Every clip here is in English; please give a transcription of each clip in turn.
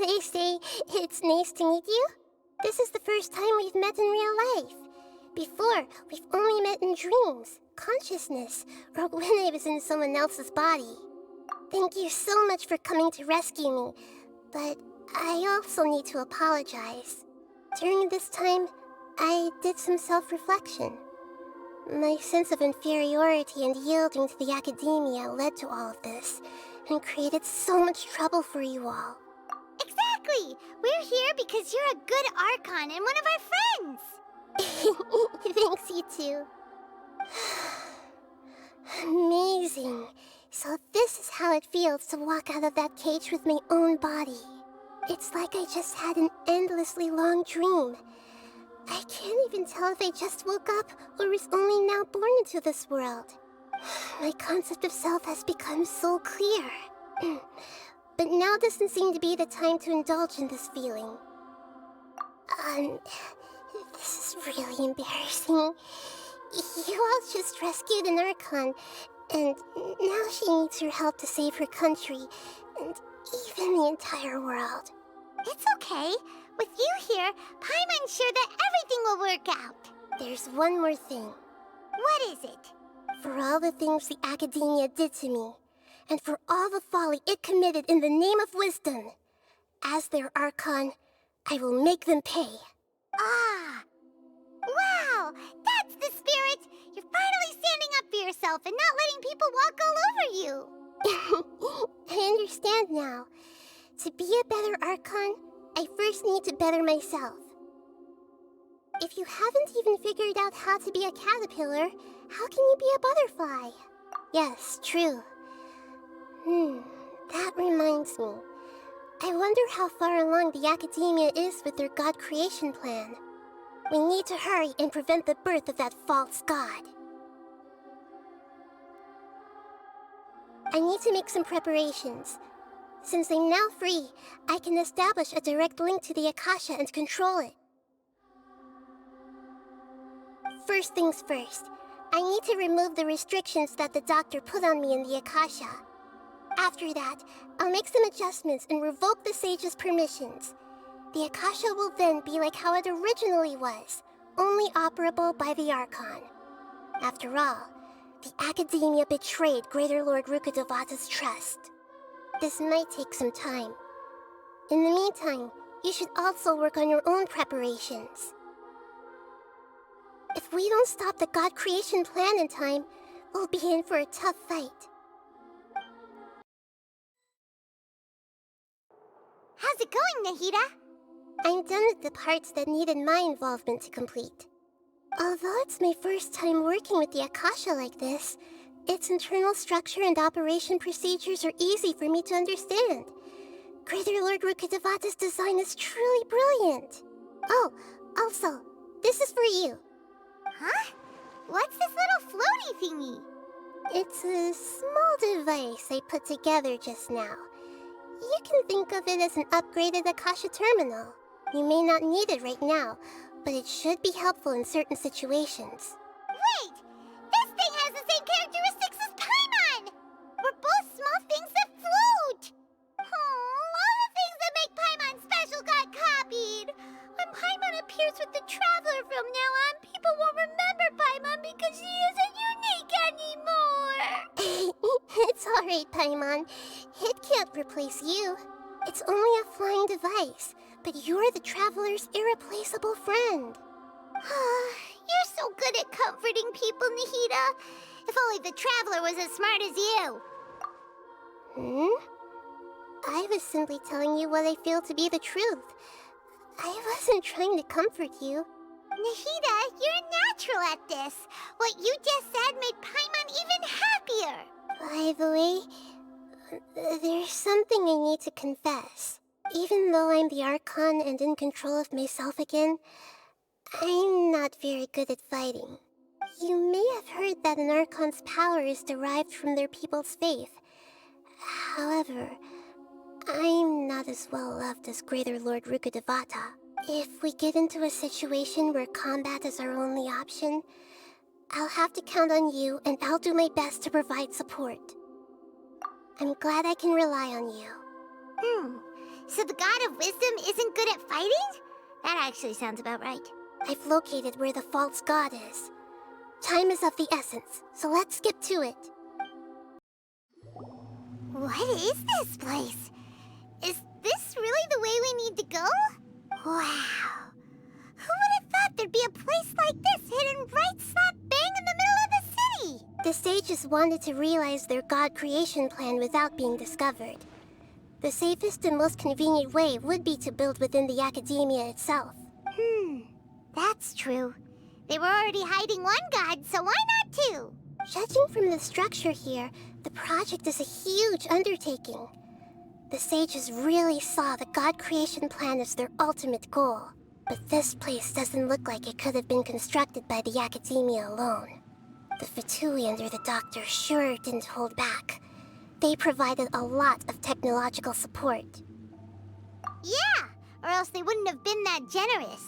they say it's nice to meet you. This is the first time we've met in real life. Before, we've only met in dreams, consciousness, or when I was in someone else's body. Thank you so much for coming to rescue me, but I also need to apologize. During this time, I did some self-reflection. My sense of inferiority and yielding to the academia led to all of this, and created so much trouble for you all. Exactly! We're here because you're a good Archon and one of our friends! Thanks, you too. Amazing. So this is how it feels to walk out of that cage with my own body. It's like I just had an endlessly long dream. I can't even tell if I just woke up or was only now born into this world. My concept of self has become so clear. But now doesn't seem to be the time to indulge in this feeling. This is really embarrassing. You all just rescued an Archon, and now she needs your help to save her country, and even the entire world. It's okay. With you here, Paimon's sure that everything will work out. There's one more thing. What is it? For all the things the academia did to me, and for all the folly it committed in the name of wisdom, as their Archon, I will make them pay. Ah! Wow! That's the spirit! You're finally standing up for yourself and not letting people walk all over you! I understand now. To be a better Archon, I first need to better myself. If you haven't even figured out how to be a caterpillar, how can you be a butterfly? Yes, true. That reminds me. I wonder how far along the academia is with their god creation plan. We need to hurry and prevent the birth of that false god. I need to make some preparations. Since I'm now free, I can establish a direct link to the Akasha and control it. First things first, I need to remove the restrictions that the doctor put on me in the Akasha. After that, I'll make some adjustments and revoke the sage's permissions. The Akasha will then be like how it originally was, only operable by the Archon. After all, the academia betrayed Greater Lord Rukkhadevata's trust. This might take some time. In the meantime, you should also work on your own preparations. If we don't stop the god creation plan in time, we'll be in for a tough fight. How's it going, Nahida? I'm done with the parts that needed my involvement to complete. Although it's my first time working with the Akasha like this, its internal structure and operation procedures are easy for me to understand. Greater Lord Rukkhadevata's design is truly brilliant. Oh, also, this is for you. Huh? What's this little floaty thingy? It's a small device I put together just now. You can think of it as an upgraded Akasha terminal. You may not need it right now, but it should be helpful in certain situations. Wait! This thing has the same characteristics as Paimon! We're both small things that float! Oh, all the things that make Paimon special got copied! When Paimon appears with the Traveler from now on, people won't remember Paimon because she isn't unique anymore! It's alright, Paimon. It can't replace you. It's only a flying device, but you're the Traveler's irreplaceable friend. You're so good at comforting people, Nahida. If only the Traveler was as smart as you. I was simply telling you what I feel to be the truth. I wasn't trying to comfort you. Nahida, you're natural at this. What you just said made Paimon even happier. By the way, there's something I need to confess. Even though I'm the Archon and in control of myself again, I'm not very good at fighting. You may have heard that an Archon's power is derived from their people's faith. However, I'm not as well loved as Greater Lord Rukkhadevata. If we get into a situation where combat is our only option, I'll have to count on you, and I'll do my best to provide support. I'm glad I can rely on you. So the god of wisdom isn't good at fighting? That actually sounds about right. I've located where the false god is. Time is of the essence, so let's get to it. What is this place? Is this really the way we need to go? Wow. Who would have thought there'd be a place like this hidden right slap bang in the middle of the city? The sages wanted to realize their god creation plan without being discovered. The safest and most convenient way would be to build within the academia itself. That's true. They were already hiding one god, so why not two? Judging from the structure here, the project is a huge undertaking. The sages really saw the god creation plan as their ultimate goal. But this place doesn't look like it could have been constructed by the academia alone. The Fatui under the doctor sure didn't hold back. They provided a lot of technological support. Yeah, or else they wouldn't have been that generous.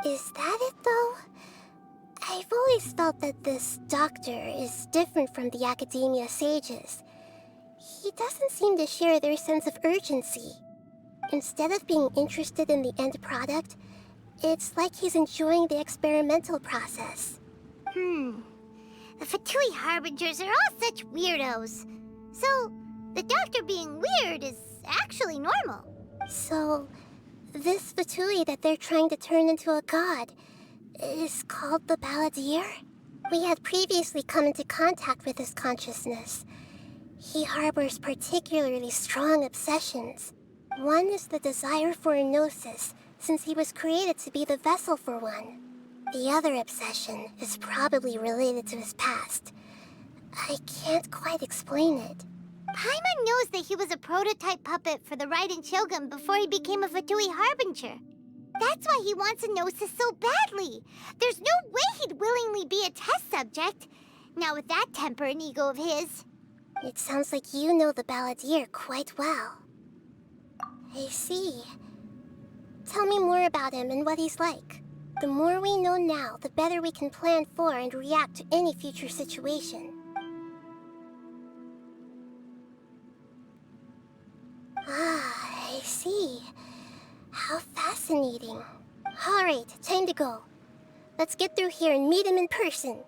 Is that it, though? I've always felt that this doctor is different from the academia sages. He doesn't seem to share their sense of urgency. Instead of being interested in the end product, it's like he's enjoying the experimental process. The Fatui Harbingers are all such weirdos. So, the doctor being weird is actually normal. So, this Fatui that they're trying to turn into a god is called the Balladeer? We had previously come into contact with his consciousness. He harbors particularly strong obsessions. One is the desire for a gnosis, since he was created to be the vessel for one. The other obsession is probably related to his past. I can't quite explain it. Paimon knows that he was a prototype puppet for the Raiden Shogun before he became a Fatui Harbinger. That's why he wants a gnosis so badly. There's no way he'd willingly be a test subject. Now with that temper and ego of his. It sounds like you know the Balladeer quite well. I see. Tell me more about him and what he's like. The more we know now, the better we can plan for and react to any future situation. Ah, I see. How fascinating. All right, time to go. Let's get through here and meet him in person.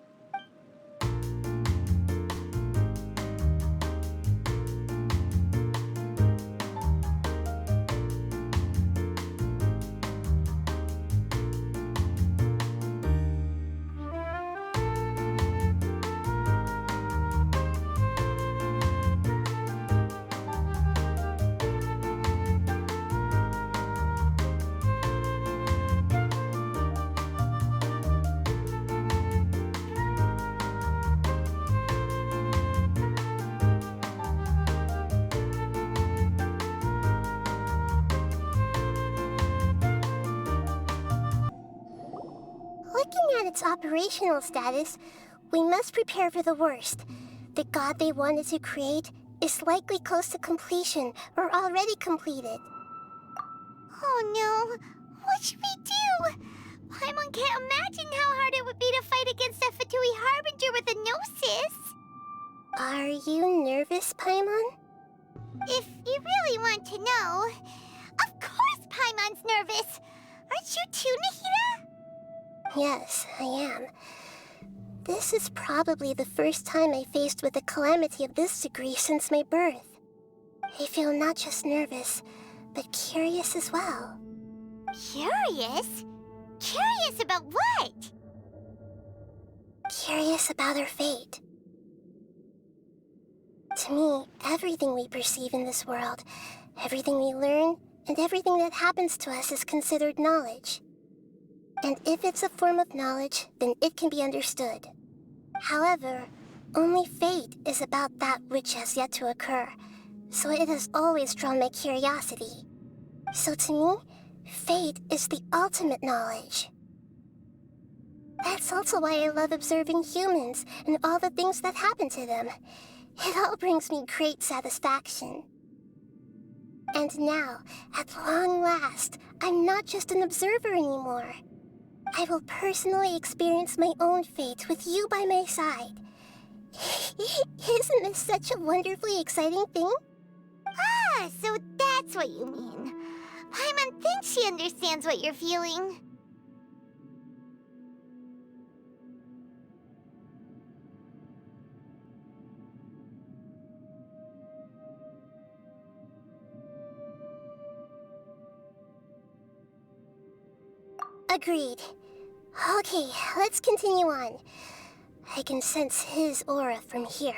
Looking at its operational status, we must prepare for the worst. The god they wanted to create is likely close to completion or already completed. Oh no, what should we do? Paimon can't imagine how hard it would be to fight against a Fatui Harbinger with a gnosis. Are you nervous, Paimon? If you really want to know, of course Paimon's nervous. Aren't you too, Nahida? Yes, I am. This is probably the first time I faced with a calamity of this degree since my birth. I feel not just nervous, but curious as well. Curious? Curious about what? Curious about our fate. To me, everything we perceive in this world, everything we learn, and everything that happens to us is considered knowledge. And if it's a form of knowledge, then it can be understood. However, only fate is about that which has yet to occur, so it has always drawn my curiosity. So to me, fate is the ultimate knowledge. That's also why I love observing humans and all the things that happen to them. It all brings me great satisfaction. And now, at long last, I'm not just an observer anymore. I will personally experience my own fate with you by my side. Isn't this such a wonderfully exciting thing? Ah, Ah, so that's what you mean. Paimon thinks she understands what you're feeling. Agreed. Okay, let's continue on. I can sense his aura from here.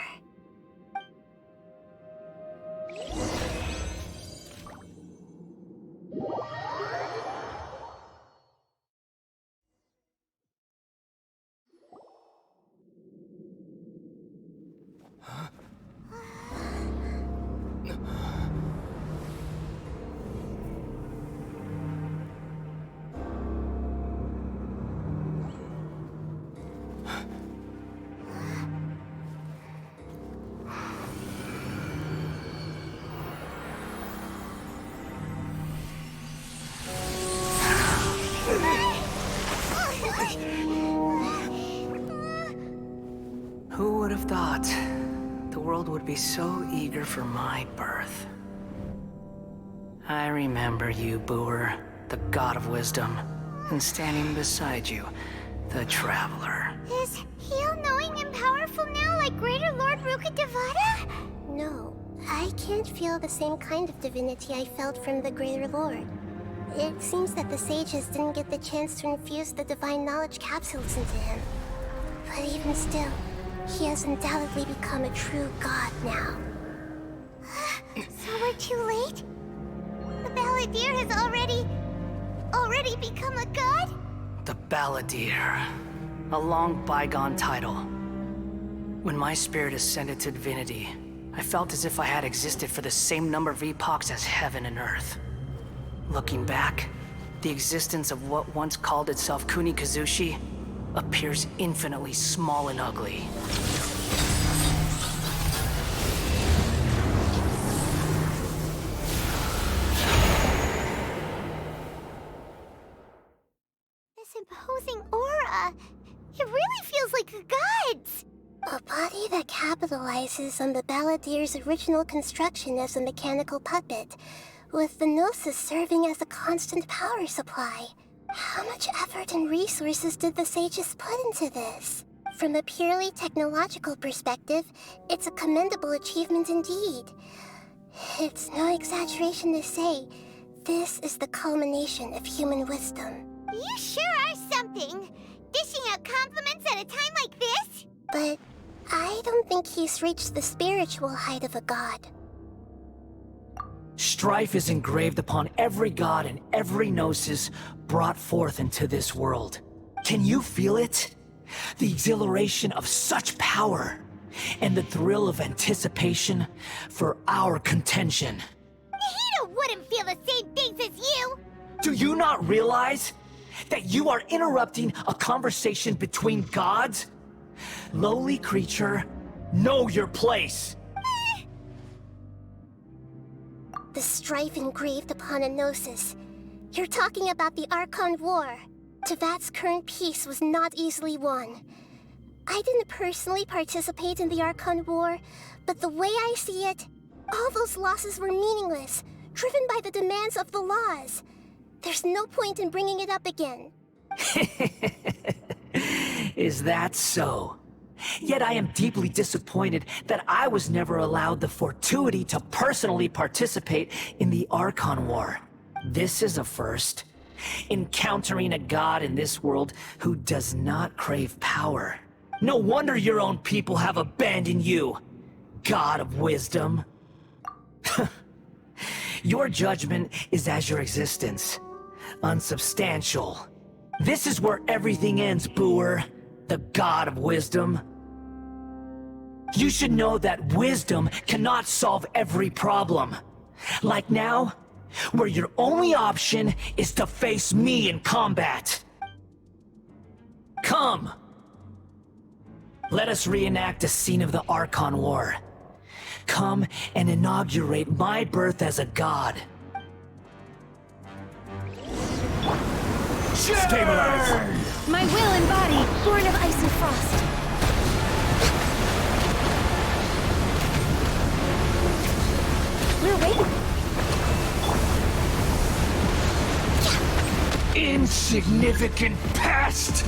Who would have thought the world would be so eager for my birth? I remember you, Booer, the god of wisdom, and standing beside you, the traveler. Is he all-knowing and powerful now like Greater Lord Rukkhadevata? No, I can't feel the same kind of divinity I felt from the Greater Lord. It seems that the sages didn't get the chance to infuse the divine knowledge capsules into him. But even still, he has undoubtedly become a true god now. So we're too late? The Balladeer has already become a god? The Balladeer. A long bygone title. When my spirit ascended to divinity, I felt as if I had existed for the same number of epochs as heaven and earth. Looking back, the existence of what once called itself Kunikazushi appears infinitely small and ugly. This imposing aura, it really feels like a god's. A body that capitalizes on the Balladeer's original construction as a mechanical puppet, with the Gnosis serving as a constant power supply. How much effort and resources did the sages put into this? From a purely technological perspective, it's a commendable achievement indeed. It's no exaggeration to say, this is the culmination of human wisdom. You sure are something. Dishing out compliments at a time like this? But I don't think he's reached the spiritual height of a god. Strife is engraved upon every god and every gnosis brought forth into this world. Can you feel it? The exhilaration of such power, and the thrill of anticipation for our contention. Nahida wouldn't feel the same things as you! Do you not realize that you are interrupting a conversation between gods? Lowly creature, know your place! The strife engraved upon a gnosis. You're talking about the Archon War. Tevat's current peace was not easily won. I didn't personally participate in the Archon War, but the way I see it, all those losses were meaningless, driven by the demands of the laws. There's no point in bringing it up again. Is that so? Yet I am deeply disappointed that I was never allowed the fortuity to personally participate in the Archon War. This is a first. Encountering a god in this world who does not crave power. No wonder your own people have abandoned you, god of wisdom. Your judgment is as your existence, unsubstantial. This is where everything ends, Booer, the god of wisdom. You should know that wisdom cannot solve every problem. Like now, where your only option is to face me in combat. Come! Let us reenact a scene of the Archon War. Come and inaugurate my birth as a god. Stabilize! My will and body, born of ice and frost. We're waiting. insignificant pest!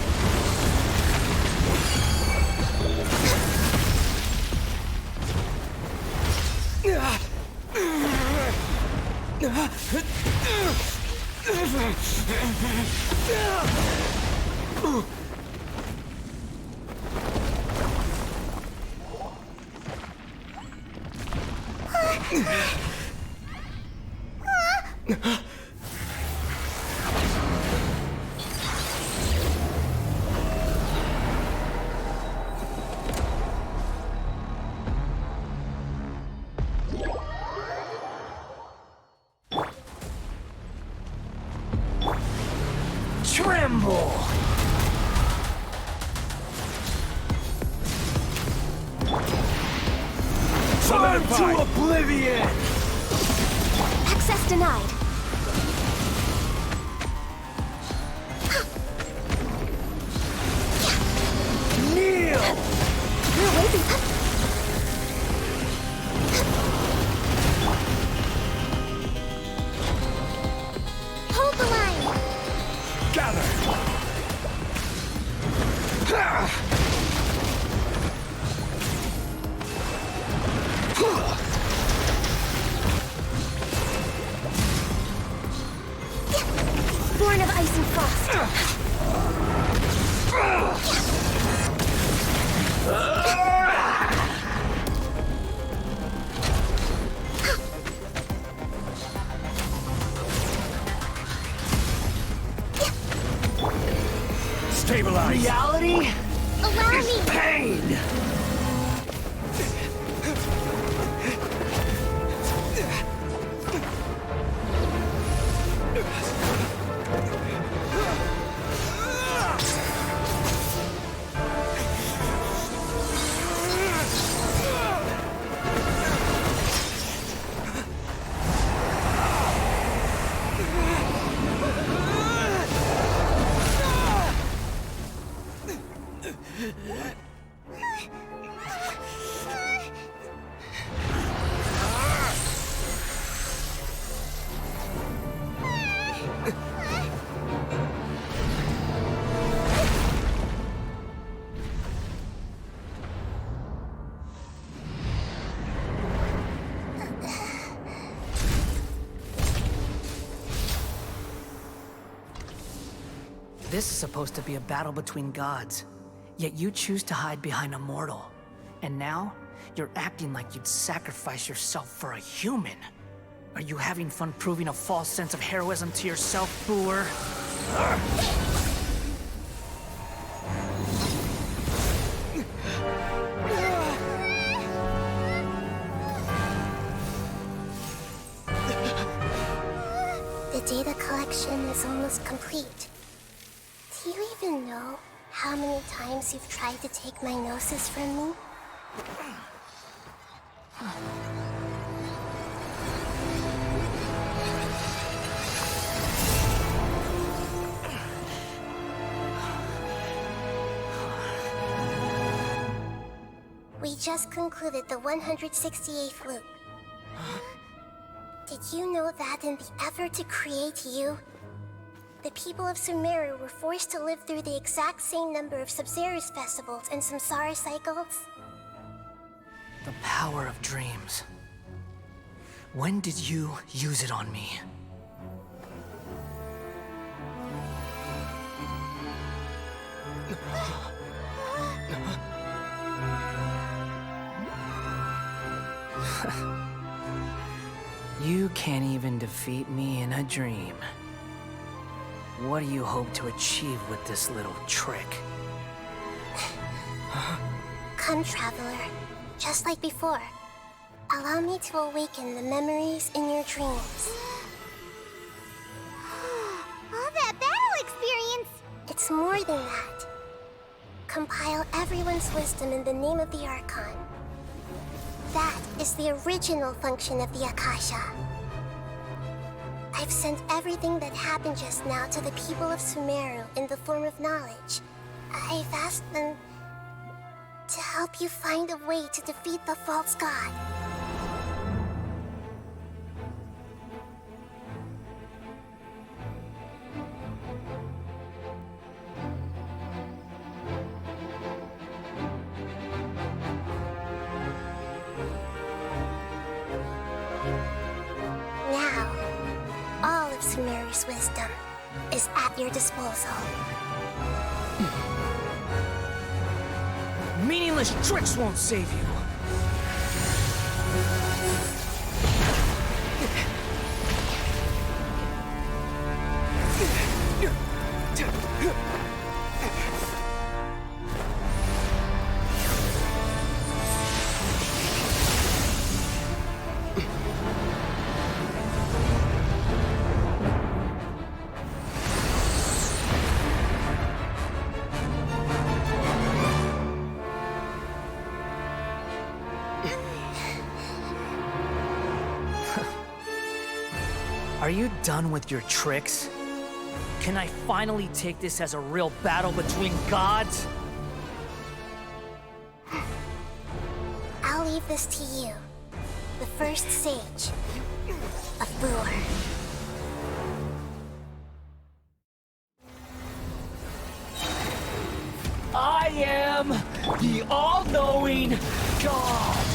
Tremble! Burn to oblivion! Access denied. Kneel! Hold the line! Gather! Born of ice and frost. Stabilize! Reality? Allow me! Pain! This is supposed to be a battle between gods, yet you choose to hide behind a mortal. And now, you're acting like you'd sacrifice yourself for a human. Are you having fun proving a false sense of heroism to yourself, Booer? The data collection is almost complete. Do you even know how many times you've tried to take my gnosis from me? We just concluded the 168th loop. Did you know that in the effort to create you, the people of Sumeru were forced to live through the exact same number of Sub-Zerus festivals and Samsara cycles? The power of dreams. When did you use it on me? You can't even defeat me in a dream. What do you hope to achieve with this little trick? Come, Traveler. Just like before. Allow me to awaken the memories in your dreams. All that battle experience! It's more than that. Compile everyone's wisdom in the name of the Archon. That is the original function of the Akasha. I've sent everything that happened just now to the people of Sumeru in the form of knowledge. I've asked them to help you find a way to defeat the false god. Father's wisdom is at your disposal. Meaningless tricks won't save you. Are you done with your tricks? Can I finally take this as a real battle between gods? I'll leave this to you, the first sage of Boor. I am the all-knowing God!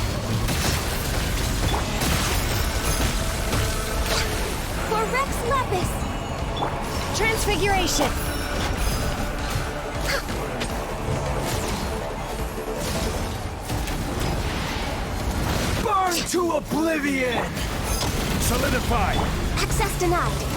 For Rex Lapis! Transfiguration! Burn to oblivion! Solidify! Access denied!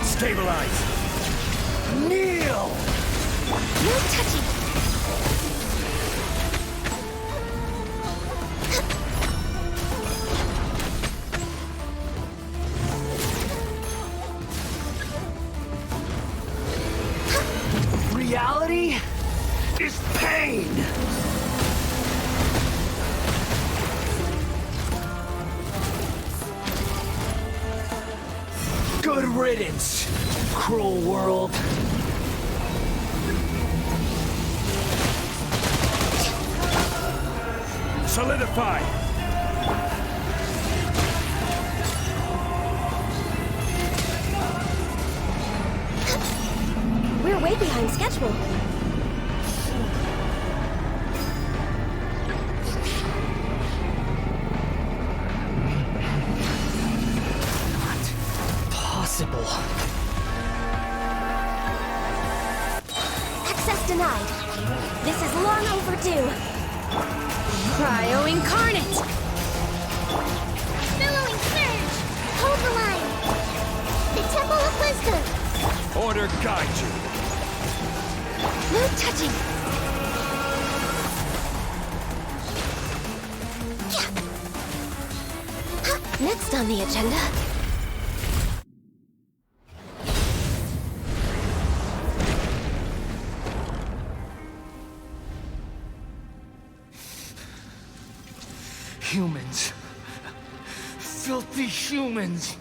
Stabilize! Kneel! No touching! Reality is pain! Good riddance, cruel world. Solidify! We're way behind schedule. Possible. Access denied. This is long overdue. Cryo incarnate! Billowing surge! Hold the line! The Temple of Wisdom! Order guide you. No touching! Next on the agenda. Humans. Filthy humans.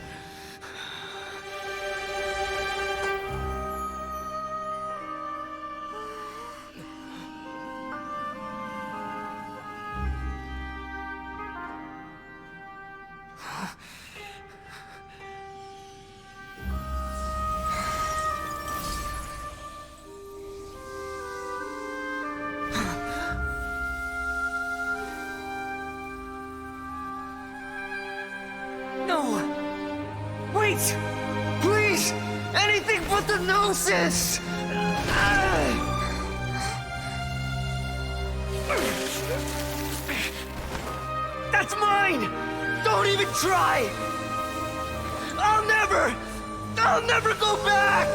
No! Wait! Please! Anything but the Gnosis! That's mine! Don't even try! I'll never go back!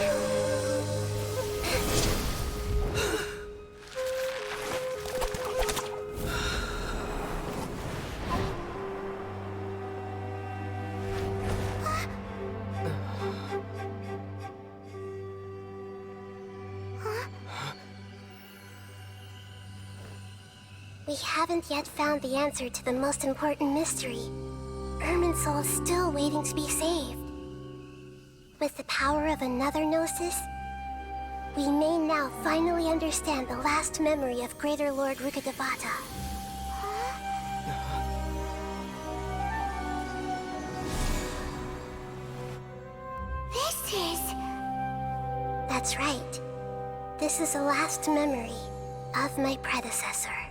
We haven't yet found the answer to the most important mystery. Irminsul is still waiting to be saved. With the power of another Gnosis, we may now finally understand the last memory of Greater Lord Rukkhadevata. That's right. This is the last memory of my predecessor.